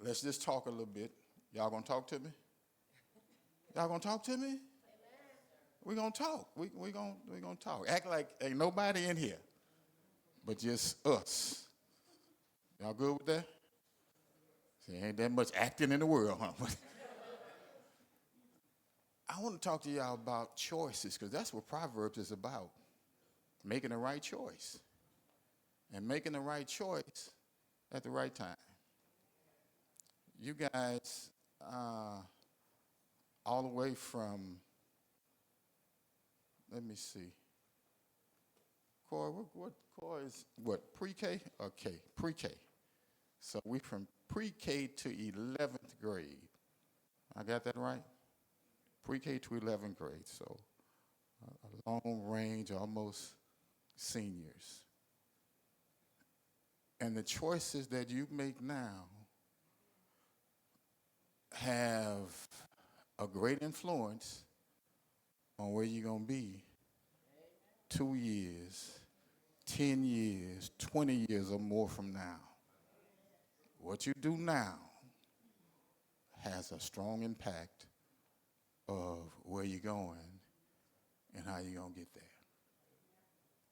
let's just talk a little bit. Y'all gonna talk to me? Y'all gonna talk to me? We gonna talk. We gonna talk. Act like ain't nobody in here, but just us. Y'all good with that? See, ain't that much acting in the world, huh? I want to talk to y'all about choices because that's what Proverbs is about. Making the right choice. And making the right choice at the right time. You guys, all the way from, let me see. Corey, Corey is what, pre-K or K? Pre-K. So we from pre-K to 11th grade. I got that right? Pre-K to 11th grade, so a long range, almost seniors. And the choices that you make now have a great influence on where you're going to be 2 years, 10 years, 20 years or more from now. What you do now has a strong impact of where you're going and how you're going to get there.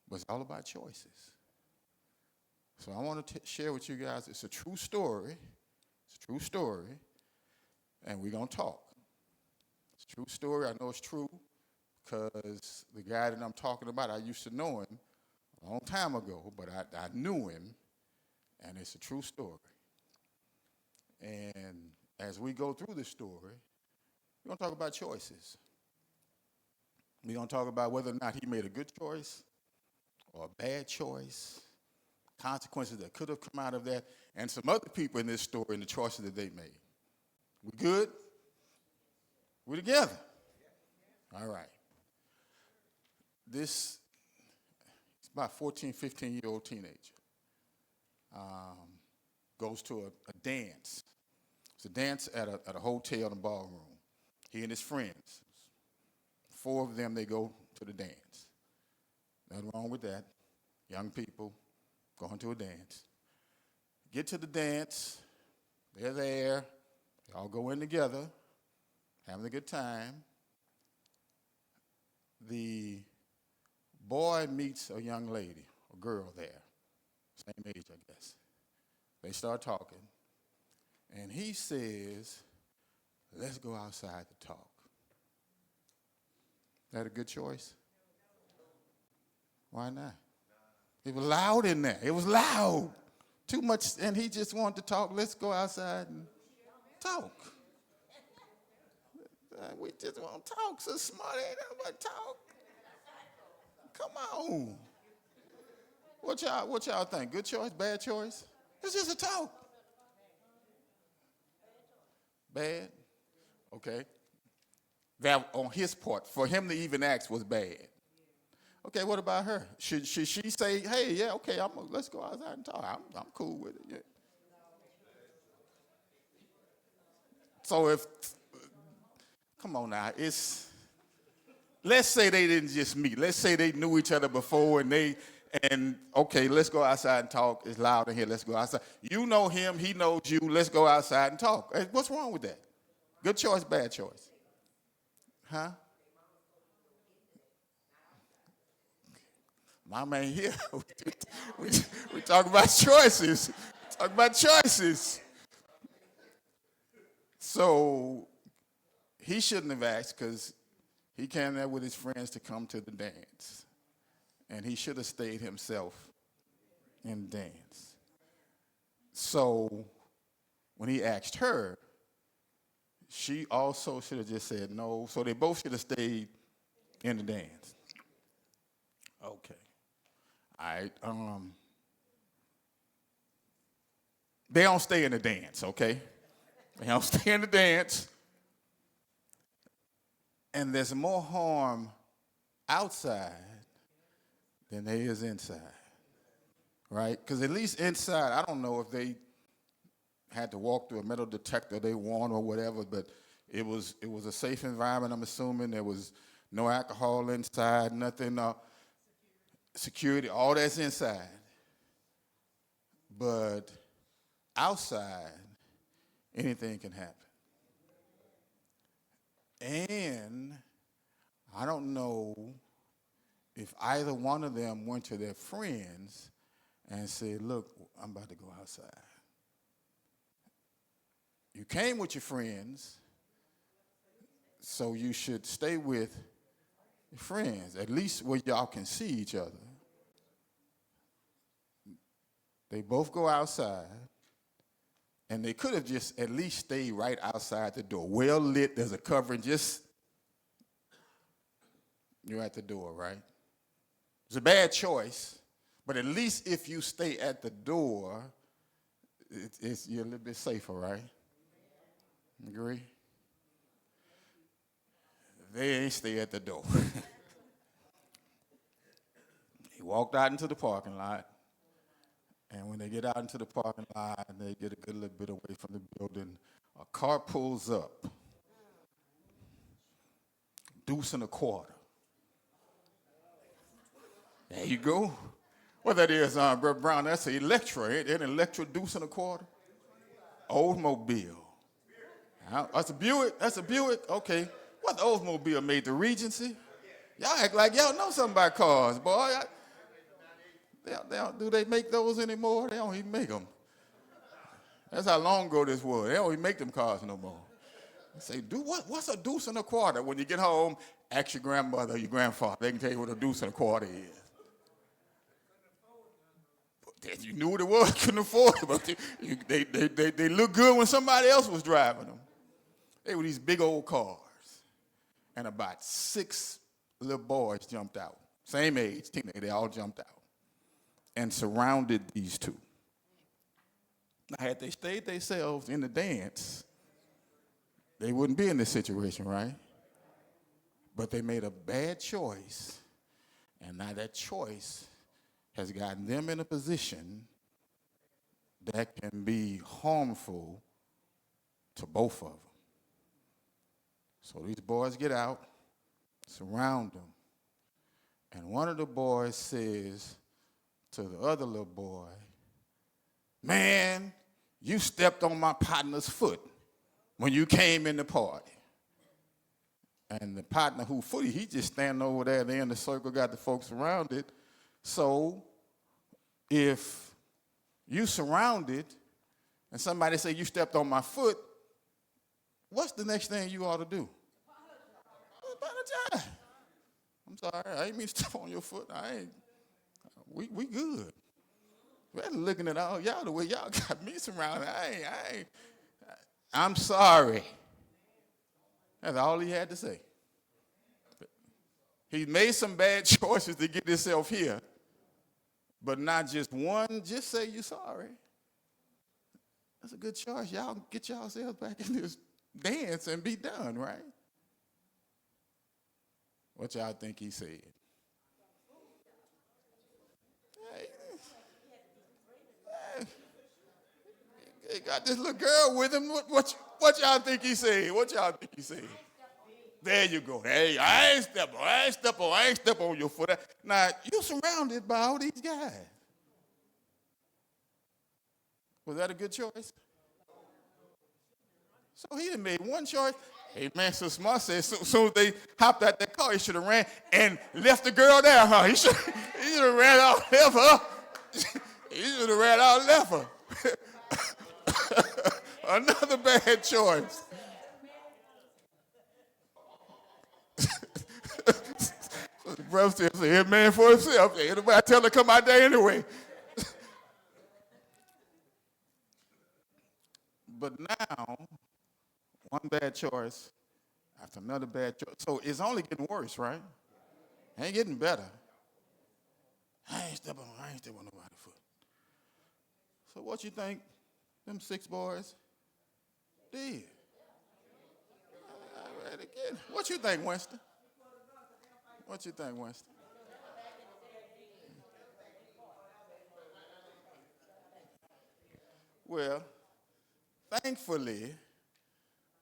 But it's all about choices. So I want to share with you guys, it's a true story. It's a true story. And we're going to talk. It's a true story. I know it's true because the guy that I'm talking about, I used to know him a long time ago, but I knew him, and it's a true story. And as we go through this story, we're going to talk about choices. We're going to talk about whether or not he made a good choice or a bad choice, consequences that could have come out of that, and some other people in this story and the choices that they made. We good? We together? All right. This is about 14, 15-year-old teenager. Goes to a dance. It's a dance at a hotel in a ballroom. He and his friends. 4 of them, they go to the dance. Nothing wrong with that. Young people going to a dance. Get to the dance. They're there. They all go in together, having a good time. The boy meets a young lady, a girl there, same age, I guess. They start talking, and he says, let's go outside to talk. That a good choice? Why not? It was loud in there. It was loud. Too much, and he just wanted to talk. Let's go outside and talk. We just want to talk. So smart, ain't nobody talk. Come on. What y'all think? Good choice, bad choice? It's just a talk. Bad? Okay. That on his part, for him to even ask was bad. Okay, what about her? Should she say, hey, yeah, okay, let's go outside and talk. I'm cool with it. Yeah. So come on now, let's say they didn't just meet. Let's say they knew each other before and okay, let's go outside and talk. It's loud in here, let's go outside. You know him, he knows you, let's go outside and talk. Hey, what's wrong with that? Good choice, bad choice? Huh? Mama ain't here. we talk about choices. Talk about choices. So he shouldn't have asked because he came there with his friends to come to the dance. And he should have stayed himself in the dance. So when he asked her, she also should have just said no. So they both should have stayed in the dance. Okay. All right. They don't stay in the dance, okay? They don't stay in the dance. And there's more harm outside than there is inside, right? Because at least inside, I don't know if they had to walk through a metal detector they want or whatever, but it was a safe environment, I'm assuming. There was no alcohol inside, nothing, security, all that's inside. But outside, anything can happen. And I don't know if either one of them went to their friends and said, look, I'm about to go outside. You came with your friends, so you should stay with your friends, at least where y'all can see each other. They both go outside, and they could have just at least stayed right outside the door. Well lit, there's a covering, just, you're at the door, right? It's a bad choice, but at least if you stay at the door, you're a little bit safer, right? Agree? They ain't stay at the door. He walked out into the parking lot, and when they get out into the parking lot and they get a good little bit away from the building, a car pulls up, deuce and a quarter. There you go. What that is, Brother Brown, that's an Electra, ain't it? An Electra deuce and a quarter? Oldsmobile. That's a Buick? That's a Buick? Okay. What Oldsmobile made, the Regency? Y'all act like y'all know something about cars, boy. Do they make those anymore? They don't even make them. That's how long ago this was. They don't even make them cars no more. I say, what's a deuce and a quarter? When you get home, ask your grandmother or your grandfather. They can tell you what a deuce and a quarter is. You knew what it was, couldn't afford it, but they look good when somebody else was driving them. They were these big old cars. And about 6 little boys jumped out. Same age, teenage, they all jumped out and surrounded these two. Now, had they stayed themselves in the dance, they wouldn't be in this situation, right? But they made a bad choice, and now that choice has gotten them in a position that can be harmful to both of them. So these boys get out, surround them, and one of the boys says to the other little boy, man, you stepped on my partner's foot when you came in the party. And the partner who footy, he just standing over there at the end of the circle, got the folks surrounded. So if you surrounded and somebody say you stepped on my foot, what's the next thing you ought to do? Apologize. I'm sorry, I ain't mean to step on your foot. We good. We're looking at all y'all the way y'all got me surrounded. I'm sorry. That's all he had to say. He made some bad choices to get himself here, but not just one. Just say you're sorry. That's a good choice. Y'all get yourselves back in this dance and be done, right? What y'all think he said? He got this little girl with him. What y'all think he said? What y'all think he said? There you go. Hey, I ain't step on your foot. Now, you're surrounded by all these guys. Was that a good choice? So he done made one choice. Hey, man, so Smart said as soon as they hopped out that car, he should have ran and left the girl there, huh? He should have ran out, left her. He should have ran out and left her. Another bad choice. The brother said, every man for himself. Anybody tell her to come out there anyway. But now, one bad choice after another bad choice. So it's only getting worse, right? It ain't getting better. I ain't step on nobody's foot. So what you think them 6 boys did? What you think, Winston? What you think, Winston? Well, thankfully,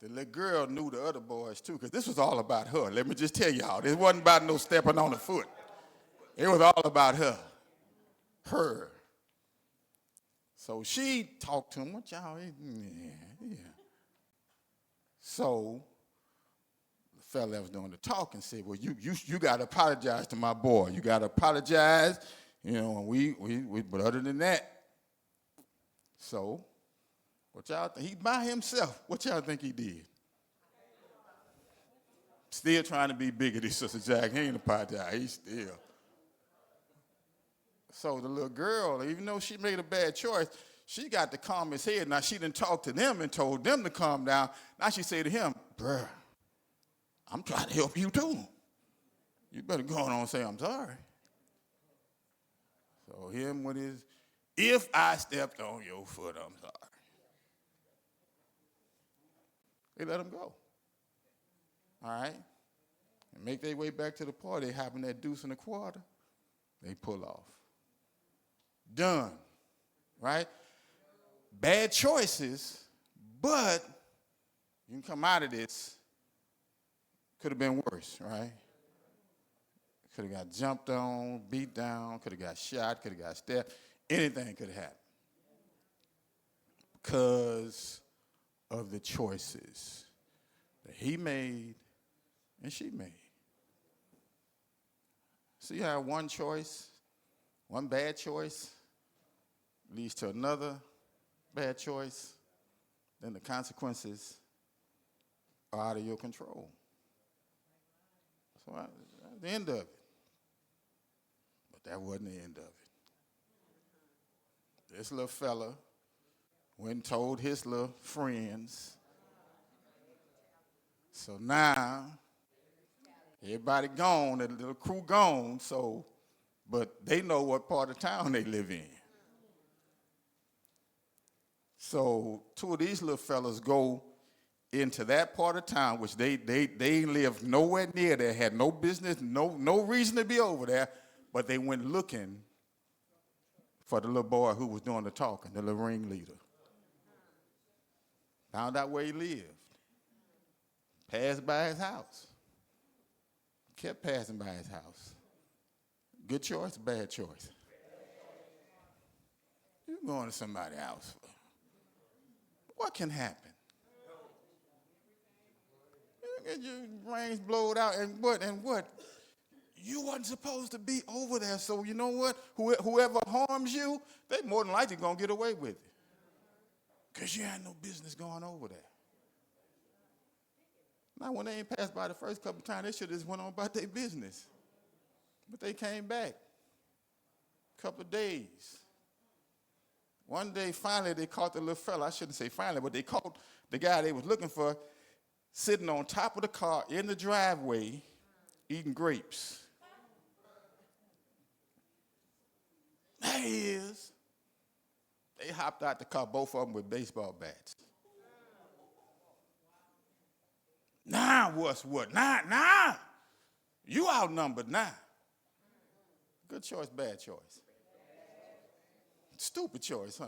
the little girl knew the other boys too, because this was all about her. Let me just tell y'all, this wasn't about no stepping on the foot. It was all about her. Her. So she talked to him. What y'all? Yeah. So the fella that was doing the talking said, well, you got to apologize to my boy. You got to apologize, and but other than that, so what y'all think? He by himself. What y'all think he did? Still trying to be bigger than Sister Jack. He ain't apologized. He's still. So the little girl, even though she made a bad choice, she got to calm his head. Now, she didn't talk to them and told them to calm down. Now she said to him, bruh, I'm trying to help you too. You better go on and say I'm sorry. So him with his, if I stepped on your foot, I'm sorry. They let him go. All right? And make their way back to the party. They having that deuce and a quarter. They pull off. Done. Right? Bad choices, but you can come out of this. Could have been worse, right? Could have got jumped on, beat down, could have got shot, could have got stabbed. Anything could have happened because of the choices that he made and she made. See how one choice, one bad choice leads to another bad choice, then the consequences are out of your control. So that's the end of it. But that wasn't the end of it. This little fella went and told his little friends. So now, everybody gone, the little crew gone, but they know what part of town they live in. So two of these little fellas go into that part of town, which they lived nowhere near there, had no business, no reason to be over there, but they went looking for the little boy who was doing the talking, the little ringleader. Found out where he lived. Passed by his house. Kept passing by his house. Good choice, bad choice? You're going to somebody's house. What can happen? You get your brains blowed out, and what? You wasn't supposed to be over there, so you know what? Whoever harms you, they more than likely going to get away with it. Because you had no business going over there. Now, when they ain't passed by the first couple of times, they should have just went on about their business. But they came back. A couple of days. One day, finally, they caught the little fella. I shouldn't say finally, but they caught the guy they was looking for sitting on top of the car in the driveway eating grapes. There he is. They hopped out the car, both of them with baseball bats. Now what's what? Now. You outnumbered now. Good choice, bad choice. Stupid choice, huh?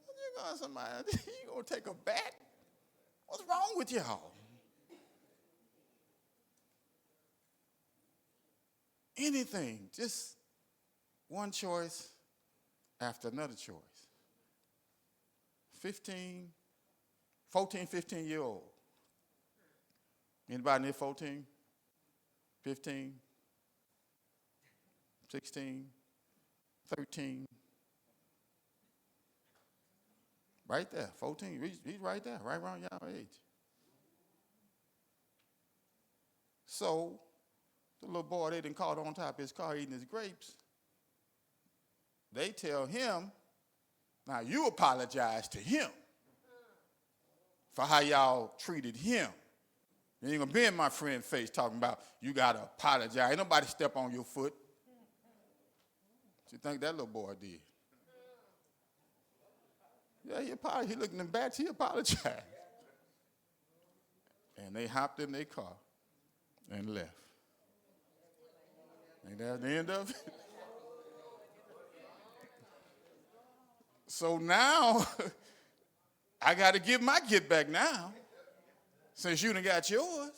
You going somebody, you gonna take a bat? What's wrong with y'all? Anything, just one choice after another choice. 14, 15-year-old. Anybody near 14? 15? 16? 13? Right there, 14. He's right there, right around y'all age. So, the little boy they done caught on top of his car eating his grapes. They tell him, now you apologize to him for how y'all treated him. You ain't gonna be in my friend's face talking about you gotta apologize. Ain't nobody step on your foot. What you think that little boy did? Yeah, he apologized. He looked in the back, he apologized. And they hopped in their car and left. Ain't that the end of it? So now, I got to give my get back now, since you done got yours.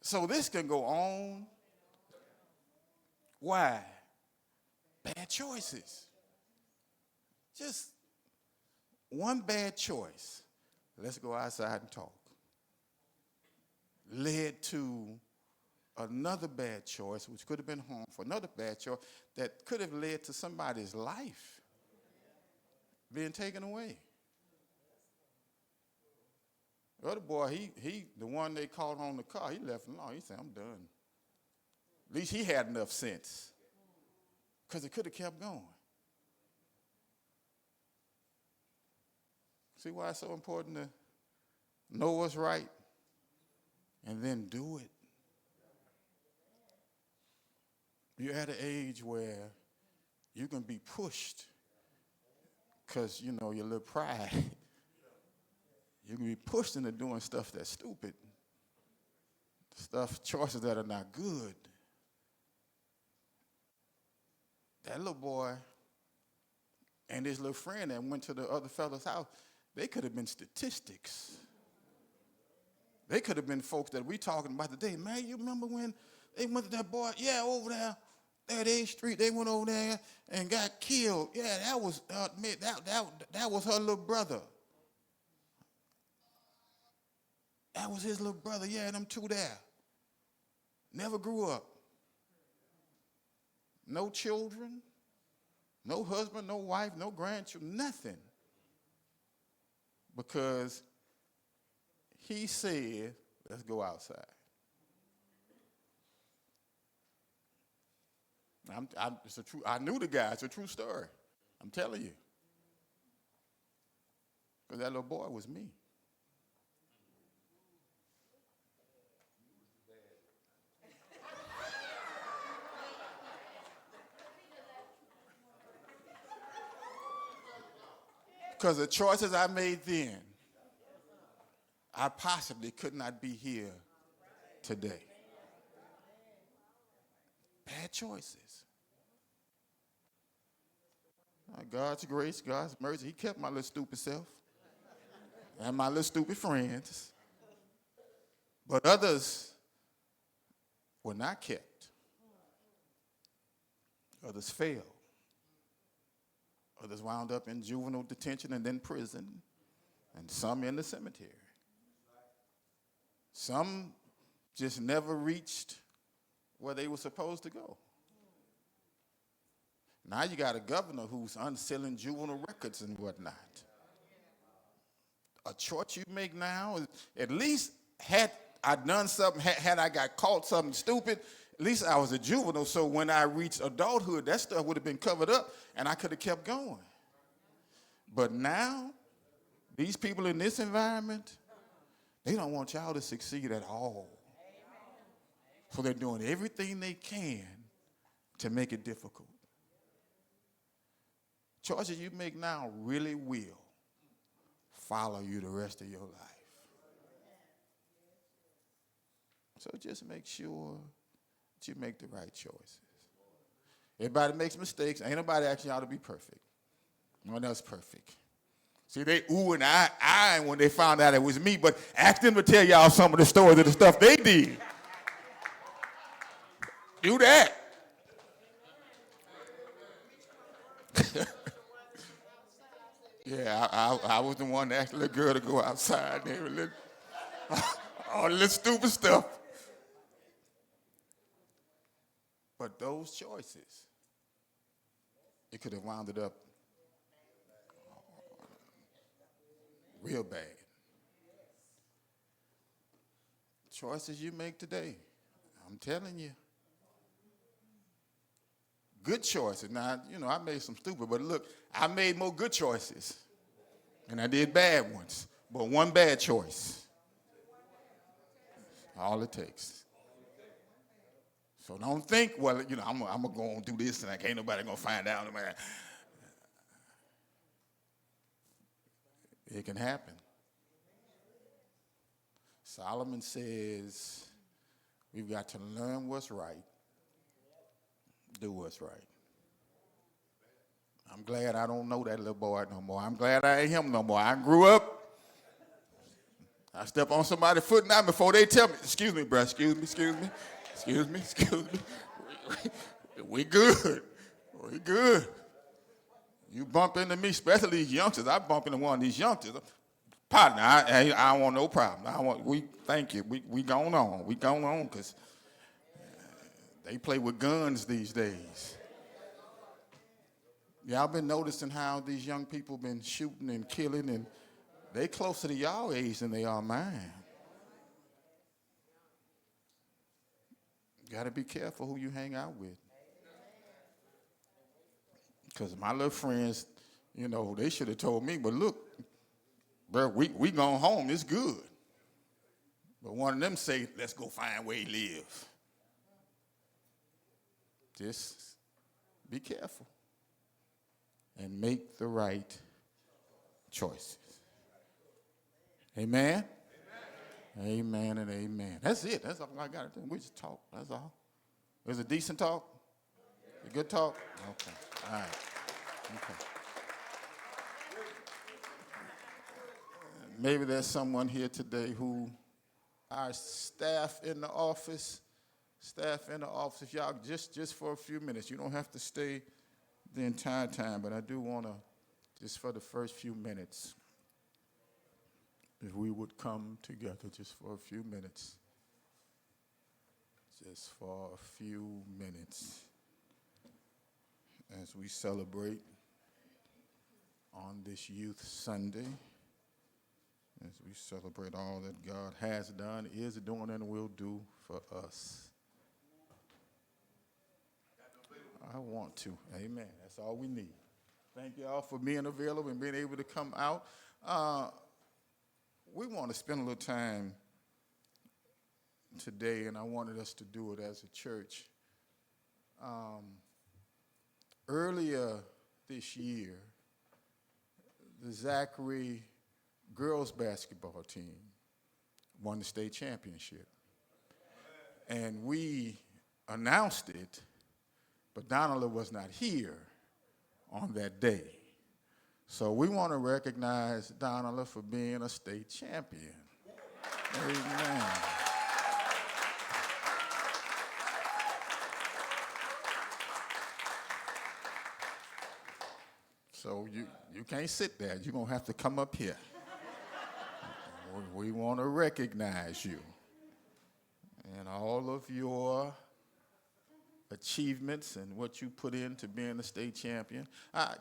So this can go on. Why? Bad choices. Just one bad choice, let's go outside and talk, led to another bad choice, which could have been harmful, another bad choice that could have led to somebody's life being taken away. The other boy, he the one they caught on the car, he left alone. He said, I'm done. At least he had enough sense, because it could have kept going. See why it's so important to know what's right and then do it. You're at an age where you can be pushed because, you know, your little pride. You can be pushed into doing stuff that's stupid, choices that are not good. That little boy and his little friend that went to the other fellow's house, they could have been statistics. They could have been folks that we talking about today. Man, you remember when they went to that boy? Yeah, over there at 8th Street, they went over there and got killed. Yeah, that was that was her little brother. That was his little brother. Yeah, them two there. Never grew up. No children, no husband, no wife, no grandchildren, nothing. Because he said, let's go outside. It's a true. I knew the guy. It's a true story. I'm telling you. Because that little boy was me. Because the choices I made then, I possibly could not be here today. Bad choices. God's grace, God's mercy, he kept my little stupid self and my little stupid friends. But others were not kept. Others failed. Others wound up in juvenile detention and then prison, and some in the cemetery. Some just never reached where they were supposed to go. Now you got a governor who's unsealing juvenile records and whatnot. A choice you make now, at least had I done something, had I got caught something stupid, at least I was a juvenile, so when I reached adulthood, that stuff would have been covered up, and I could have kept going. But now, these people in this environment, they don't want y'all to succeed at all. So they're doing everything they can to make it difficult. Choices you make now really will follow you the rest of your life. So just make sure that you make the right choices. Everybody makes mistakes. Ain't nobody asking y'all to be perfect. No one else perfect. See, they ooh and I when they found out it was me, but ask them to tell y'all some of the stories of the stuff they did. Do that. Yeah, I was the one that asked the little girl to go outside and all the little stupid stuff. But those choices, it could have wound up real bad. Choices you make today, I'm telling you. Good choices. Now, you know, I made some stupid, but look, I made more good choices. And I did bad ones. But one bad choice. All it takes. So don't think, well, you know, I'm going to go and do this and ain't nobody going to find out. It can happen. Solomon says we've got to learn what's right, do what's right. I'm glad I don't know that little boy no more. I'm glad I ain't him no more. I grew up. I step on somebody's foot now before they tell me, excuse me, bro, excuse me. We good. We good. You bump into me, especially these youngsters. I bump into one of these youngsters. Partner, I don't want no problem. Thank you. We going on. We going on because they play with guns these days. Y'all been noticing how these young people been shooting and killing, and they closer to y'all age than they are mine. Got to be careful who you hang out with. Because my little friends, they should have told me, but look, bro, we going home, it's good. But one of them say, let's go find where he live. Just be careful and make the right choices. Amen? Amen and amen. That's it. That's all I got to do. We just talk. That's all. Is it decent talk? A good talk? Okay. All right. Okay. Maybe there's someone here today who our staff in the office, if y'all just for a few minutes, you don't have to stay the entire time, but I do want to, just for the first few minutes, if we would come together just for a few minutes. Just for a few minutes as we celebrate on this Youth Sunday, as we celebrate all that God has done, is doing, and will do for us. I want to. Amen. That's all we need. Thank you all for being available and being able to come out. We want to spend a little time today, and I wanted us to do it as a church. Earlier this year, the Zachary girls basketball team won the state championship. And we announced it, but Donald was not here on that day. So we want to recognize Donald for being a state champion. Amen. So you can't sit there. You're going to have to come up here. We want to recognize you and all of your achievements and what you put into being a state champion.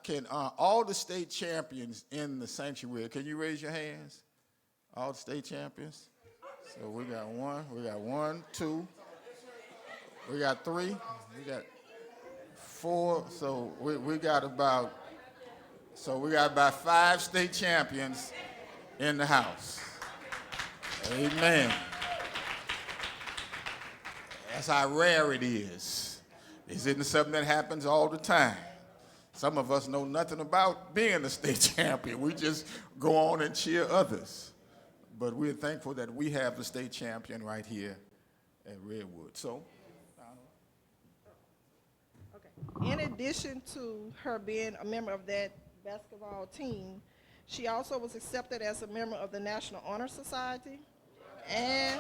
Can all the state champions in the sanctuary, can you raise your hands? All the state champions? So we got one, two, we got three, we got four, so we got about 5 state champions in the house. Amen. That's how rare it is. It's isn't something that happens all the time. Some of us know nothing about being a state champion. We just go on and cheer others. But we're thankful that we have the state champion right here at Redwood. So, okay. In addition to her being a member of that basketball team, she also was accepted as a member of the National Honor Society, and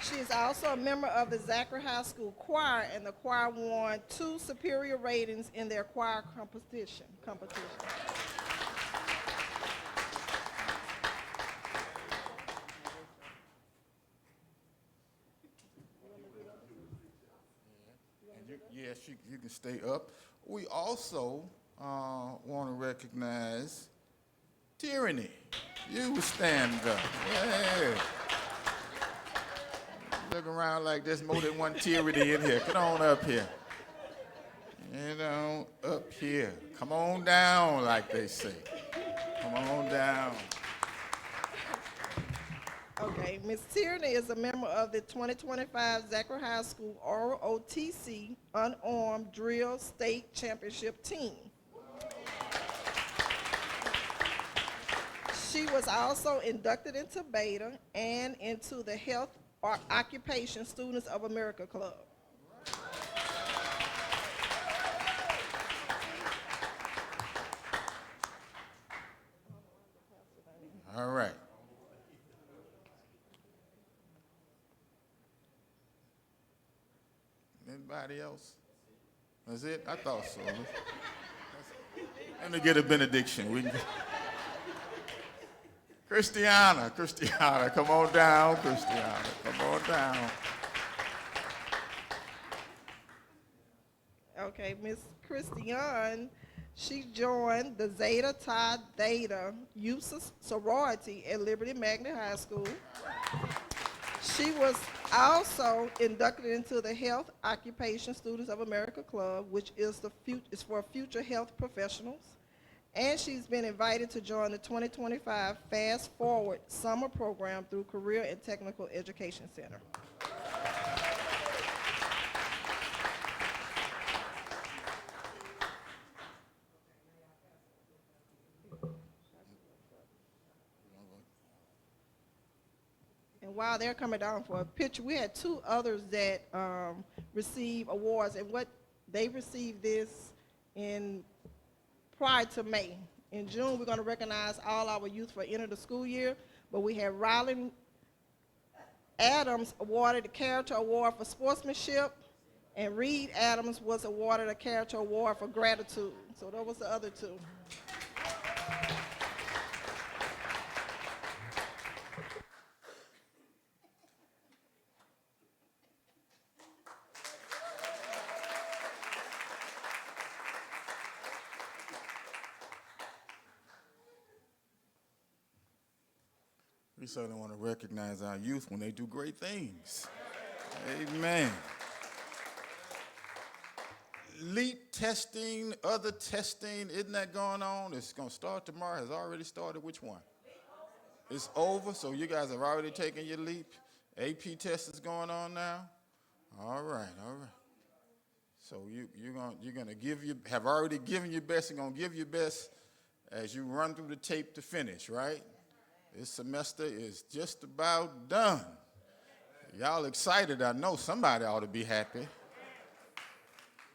she is also a member of the Zachary High School Choir, and the choir won 2 superior ratings in their choir competition. Yes, you can stay up. We also want to recognize Tyranny. You stand up. Yeah. Look around like there's more than one Tyranny in here. Get on up here. Get on up here. Come on down, like they say. Come on down. Okay, Ms. Tierney is a member of the 2025 Zachary High School ROTC Unarmed Drill State Championship team. She was also inducted into Beta and into the Health Occupation Students of America Club. All right. Anybody else? That's it? I thought so. Let me get a benediction. Christiana, come on down, Christiana, come on down. Okay, Miss Christiane, she joined the Zeta Tau Theta Youth Sorority at Liberty Magnet High School. She was also inducted into the Health Occupation Students of America Club, which is for future health professionals. And she's been invited to join the 2025 Fast Forward Summer Program through Career and Technical Education Center. And while they're coming down for a picture, we had two others that received awards, and what they received this in prior to May. In June, we're going to recognize all our youth for end of the school year, but we have Rylan Adams awarded the Character Award for Sportsmanship, and Reed Adams was awarded a Character Award for Gratitude. So those was the other two. We certainly want to recognize our youth when they do great things. Amen. LEAP testing, other testing, isn't that going on? It's going to start tomorrow. Has already started. Which one? It's over, so you guys have already taken your LEAP. AP test is going on now. All right. So you're gonna have already given your best. You're gonna give your best as you run through the tape to finish, right? This semester is just about done. Y'all excited? I know somebody ought to be happy.